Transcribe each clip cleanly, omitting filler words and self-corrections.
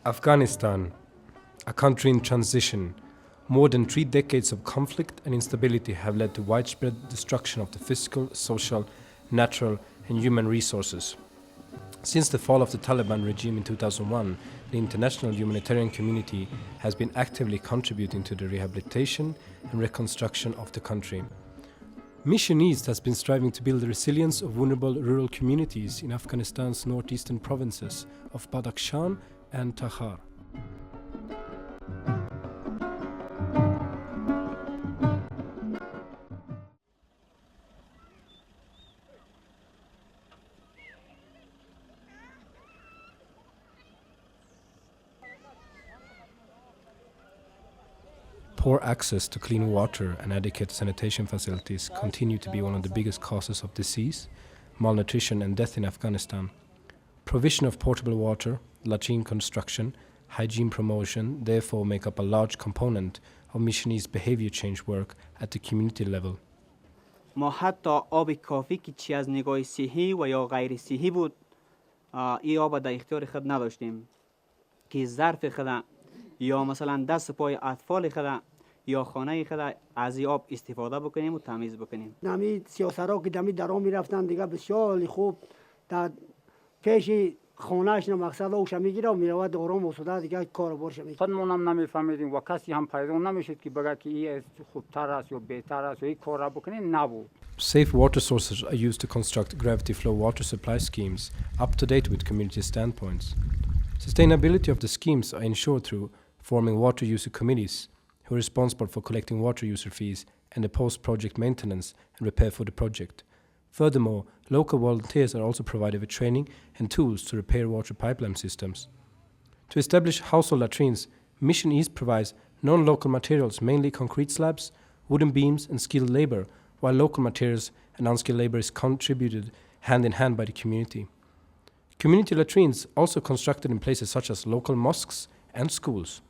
Afghanistan, a country in transition. More than 3 decades of conflict and instability have led to widespread destruction of the physical, social, natural, and human resources. Since the fall of the Taliban regime in 2001, the international humanitarian community has been actively contributing to the rehabilitation and reconstruction of the country. Mission East has been striving to build the resilience of vulnerable rural communities in Afghanistan's northeastern provinces of Badakhshan and Takhar. Poor access to clean water and adequate sanitation facilities continue to be one of the biggest causes of disease, malnutrition and death in Afghanistan. Provision of portable water, latrine construction, hygiene promotion therefore make up a large component of Mission East's behavior change work at the community level. ما حتی آب کافی که چی از نگاه صحی و یا غیر صحی بود این آب در اختیار خود نداشتیم که ظرف خود یا مثلا دست پای اطفال خود یا خانه خود از این آب استفاده بکنیم و تمیز بکنیم. نمی سیاسرها که دمی درام میرفتن دیگه بسیار خوب در پیش خانهش مقصد اوش میگیره و میرود آرام و سوده دیگه کار بارش میگیره. خودمون هم نمیفهمیدیم و کسی هم پیدا نمیشد که بگه که این خوبتر است یا بهتر است و این کار را بکنیم نبود. Safe water sources are used to construct gravity flow water supply schemes up to date with community standpoints. Sustainability of the schemes are ensured through forming water user committees who are responsible for collecting water user fees and the post-project maintenance and repair for the project. Furthermore, local volunteers are also provided with training and tools to repair water pipeline systems. To establish household latrines, Mission East provides non-local materials, mainly concrete slabs, wooden beams and skilled labor, while local materials and unskilled labor is contributed hand in hand by the community. Community latrines also constructed in places such as local mosques and schools.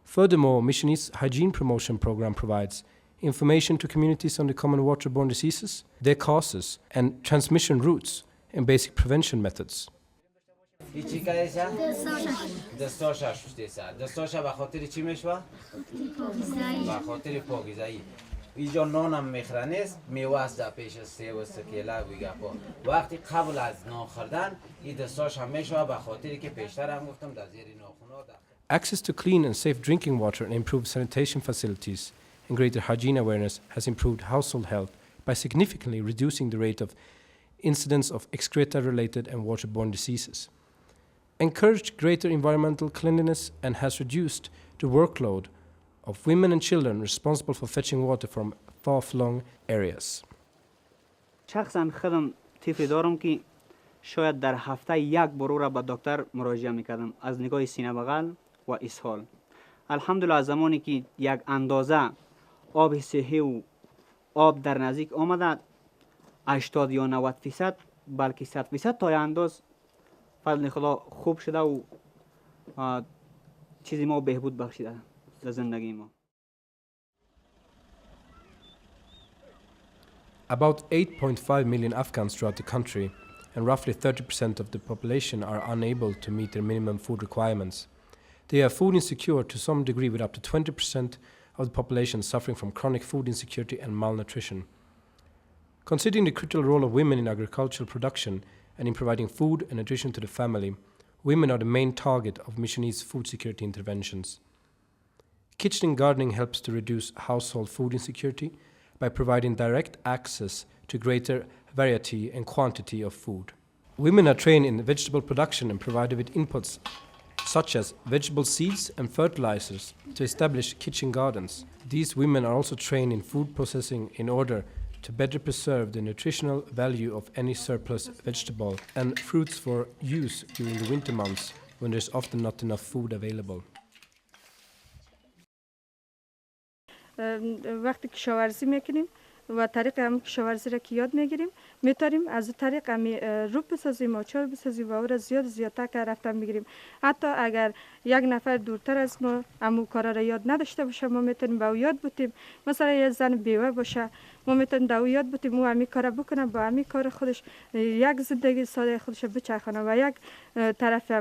Furthermore, Mission East's hygiene promotion program provides information to communities on the common waterborne diseases, their causes, and transmission routes and basic prevention methods. اینجا نانم میخوره نیست میوه است در پیش 3 و 3 کیله ویگه پا وقتی قبل از نان خوردن این دستاش هم میشوه به خاطری که پیشتر هم گفتم در زیر ناخونا. Access to clean and safe drinking water and improved sanitation facilities and greater hygiene awareness has improved household health by significantly reducing the rate of incidence of excreta-related and waterborne diseases, encouraged greater environmental cleanliness and has reduced the workload of women and children responsible for fetching water from far-flung areas. شخصا خودم طفل دارم که شاید در هفته 1 بار را به دکتر مراجعه میکردم از نگاه سینه بغل و اسهال. الحمدلله زمانی که یک اندازه آب صحی و آب در نزدیک آمده 80 یا 90% بلکه 100% تا انداز فضل خدا خوب شده و چیزی ما بهبود بخشیده در زندگی ما. About 8.5 million Afghans throughout the country and roughly 30% of the population are unable to meet their minimum food requirements. They are food insecure to some degree, with up to 20% of the population suffering from chronic food insecurity and malnutrition. Considering the critical role of women in agricultural production and in providing food and nutrition to the family, women are the main target of Mission East's food security interventions. Kitchen and gardening helps to reduce household food insecurity by providing direct access to greater variety and quantity of food. Women are trained in vegetable production and provided with inputs such as vegetable seeds and fertilizers to establish kitchen gardens. These women are also trained in food processing in order to better preserve the nutritional value of any surplus vegetable and fruits for use during the winter months when there's often not enough food available. وقتی کشاورزی میکنیم و طریق هم کشاورزی را که یاد میگیریم میتاریم از طریق روب بسازیم و چال بسازیم و او را زیادتر که رفتن بگیریم. حتی اگر یک نفر دورتر از ما امو کارا را یاد نداشته باشه ما میتونیم به او یاد بودیم. مثلا یه زن بیوه باشه ما میتونیم دو یاد بتیم و همی کار بکنه، با همی کار خودش یک زندگی ساده خودش بچرخانه و یک طرف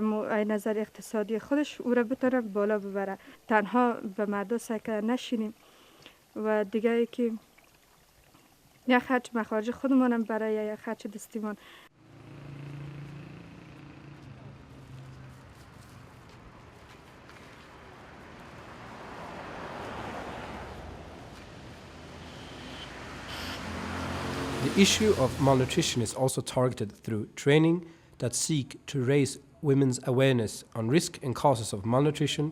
نظر اقتصادی خودش او را بتونه بالا ببره. تنها به مردم سکه نشینیم و دیگه ای که یک خرچ مخارج خودمانم برای یک خرچ دستیمان. The issue of malnutrition is also targeted through training that seek to raise women's awareness on risk and causes of malnutrition,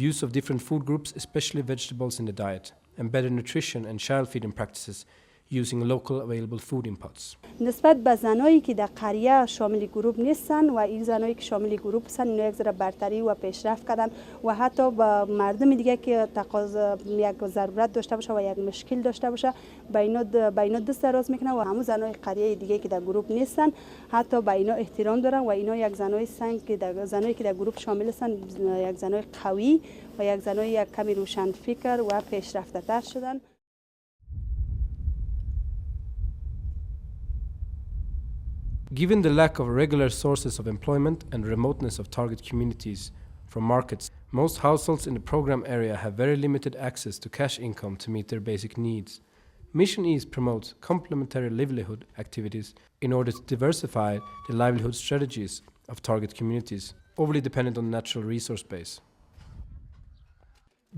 use of different food groups, especially vegetables in the diet, and better nutrition and child feeding practices using local available food inputs. نسبت به زنایی که در قریه شامل گروه نیستن و این زنایی که شامل گروه هستن اینا یک ذره برتری و پیشرفت کردن و حتی با مردم دیگه که تقاضا یک ضرورت داشته باشه و یک مشکل داشته باشه با اینا دست دراز میکنن و همون زنای قریه دیگه که در گروه نیستن حتی با اینا احترام دارن و اینا یک زنای هستن که زنایی که در گروه شامل هستن یک زنای قوی و یک زنای یک کمی روشن فکر و پیشرفته تر شدن. Given the lack of regular sources of employment and remoteness of target communities from markets, most households in the program area have very limited access to cash income to meet their basic needs. Mission East promotes complementary livelihood activities in order to diversify the livelihood strategies of target communities, overly dependent on the natural resource base.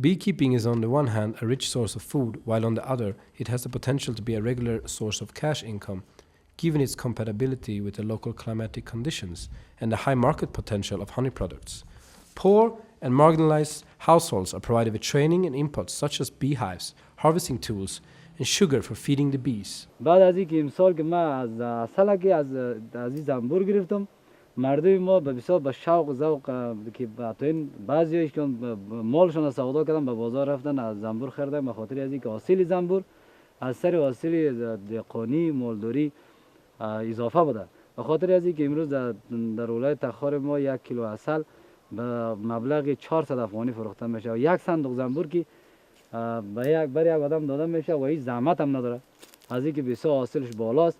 Beekeeping is on the one hand a rich source of food, while on the other it has the potential to be a regular source of cash income, given its compatibility with the local climatic conditions and the high market potential of honey products. Poor and marginalized households are provided with training and inputs such as beehives, harvesting tools, and sugar for feeding the bees. بعد از اینکه امسال که من از اصلا که از این زنبور گرفتم مردم ما به بسیار با شوق و ذوق که این بعضیش که مالشون سودا کردن به بازار رفتن از زنبور خریدن به خاطر از اینکه حاصل زنبور از سر حاصل دهقانی مالداری اضافه بوده. به خاطر از اینکه امروز در ولایت تخار ما 1 کیلو عسل به مبلغ 400 افغانی فروخته میشه و یک صندوق زنبور که بر یک آدم داده میشه و هیچ زحمت هم نداره از اینکه بسیار حاصلش بالاست.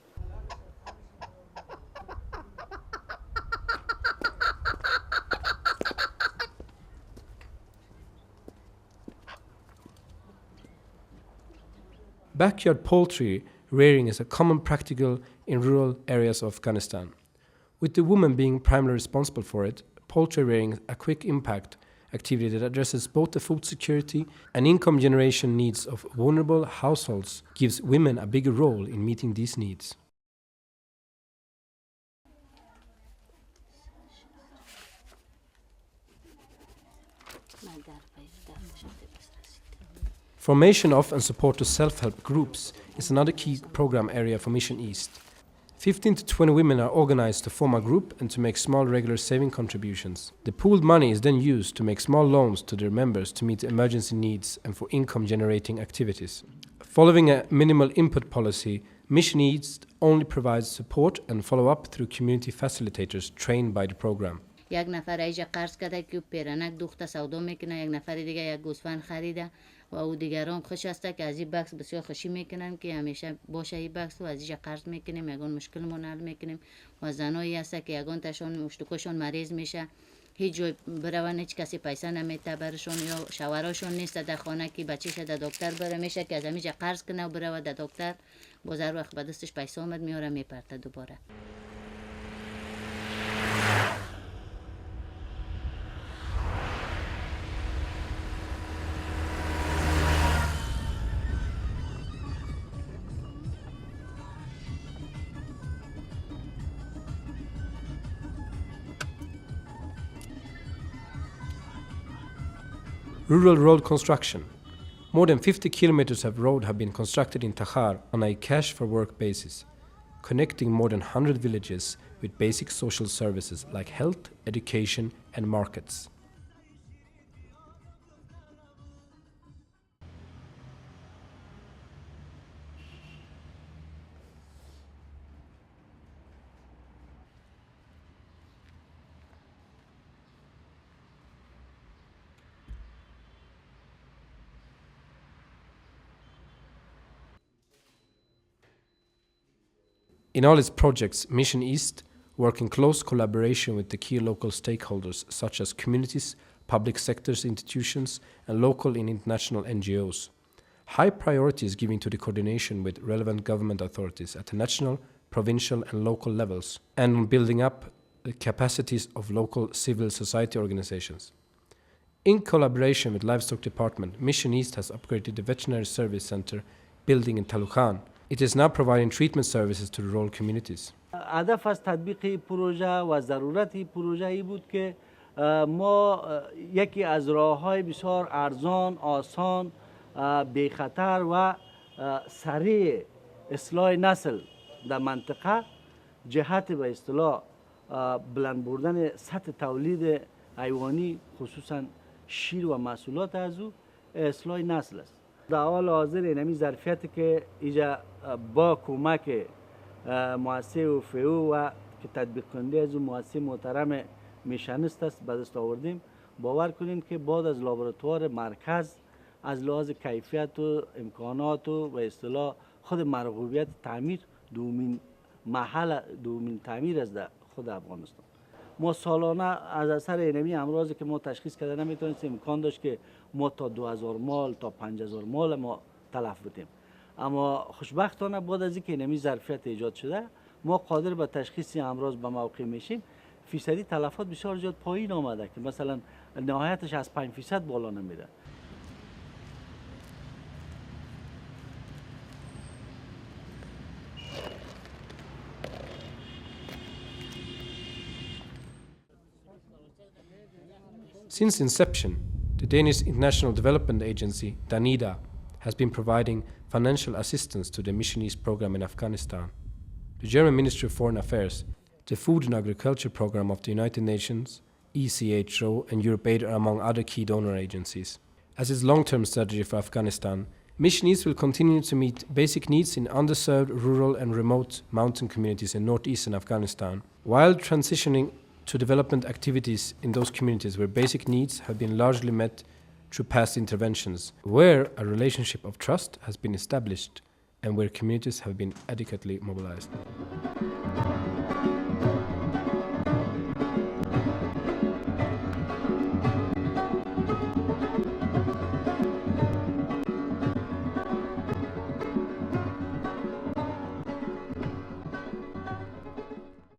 Backyard poultry rearing is a common practical in rural areas of Afghanistan. With the woman being primarily responsible for it, poultry rearing is a quick impact activity that addresses both the food security and income generation needs of vulnerable households, gives women a bigger role in meeting these needs. Formation of and support to self-help groups is another key program area for Mission East. 15 to 20 women are organized to form a group and to make small regular saving contributions. The pooled money is then used to make small loans to their members to meet emergency needs and for income-generating activities. Following a minimal input policy, Mission East only provides support and follow-up through community facilitators trained by the program. یک نفر ایجا قرض کرده که پیرنک دوخته سودا میکنه، یک نفر دیگه یک گوسفند خریده و او دیگران خوش هسته که از این بکس بسیار خوشی میکنن که همیشه باشه این بکس و از اینجا قرض میکنیم، یگان مشکلمون حل میکنیم و زنایی هسته که یگان تشون مشتکشون مریض میشه هیچ جای برون هیچ کسی پیسه نمیده برشون یا شوهراشون نیست در خانه که بچه‌ش در دکتر بره میشه که از همیشه قرض کنه و بره در دکتر باز هر وقت به دستش پیسه اومد میاره میپرته دوباره. Rural road construction. More than 50 kilometers of road have been constructed in Takhar on a cash for work basis, connecting more than 100 villages with basic social services like health, education, and markets. In all its projects, Mission East work in close collaboration with the key local stakeholders such as communities, public sectors institutions, and local and international NGOs. High priority is given to the coordination with relevant government authorities at the national, provincial, and local levels, and on building up the capacities of local civil society organizations. In collaboration with Livestock Department, Mission East has upgraded the Veterinary Service Center building in Talukhan. It is now providing treatment services to the rural communities. هدف از تطبیق پروژه و ضرورت پروژه ای بود که ما یکی از راه‌های بسیار ارزان، آسان، بی خطر و سریع اصلاح نسل در منطقه جهت به اصطلاح بلند بردن سطح تولید حیوانی خصوصا شیر و محصولات از او اصلاح نسل است. در حال حاضر اینمی ظرفیتی که اینجا با کمک مؤسسه اوفئو و که تطبیق کننده از مؤسسه محترم میشنست است به دست آوردیم. باور کنین که بعد از لابراتوار مرکز از لحاظ کیفیت و امکانات و به اصطلاح خود مرغوبیت تعمیر دومین تعمیر از در خود افغانستان. ما سالانه از اثر اینمی امراضی که ما تشخیص کرده نمیتونستیم امکان داشت که ما تا 2000 مال تا 5000 مال ما تلف بودیم. اما خوشبختانه بعد از اینکه اینمی ظرفیت ایجاد شده ما قادر به تشخیص امراض به موقع میشیم. فیصدی تلفات بسیار زیاد پایین آمده که مثلا نهایتش از 5% بالا نمیره. Since inception, the Danish International Development Agency, DANIDA, has been providing financial assistance to the Mission East program in Afghanistan. The German Ministry of Foreign Affairs, the Food and Agriculture Program of the United Nations, ECHO, and EuropeAid are among other key donor agencies. As its long-term strategy for Afghanistan, Mission East will continue to meet basic needs in underserved, rural and remote mountain communities in northeastern Afghanistan, while transitioning to development activities in those communities where basic needs have been largely met through past interventions, where a relationship of trust has been established and where communities have been adequately mobilized.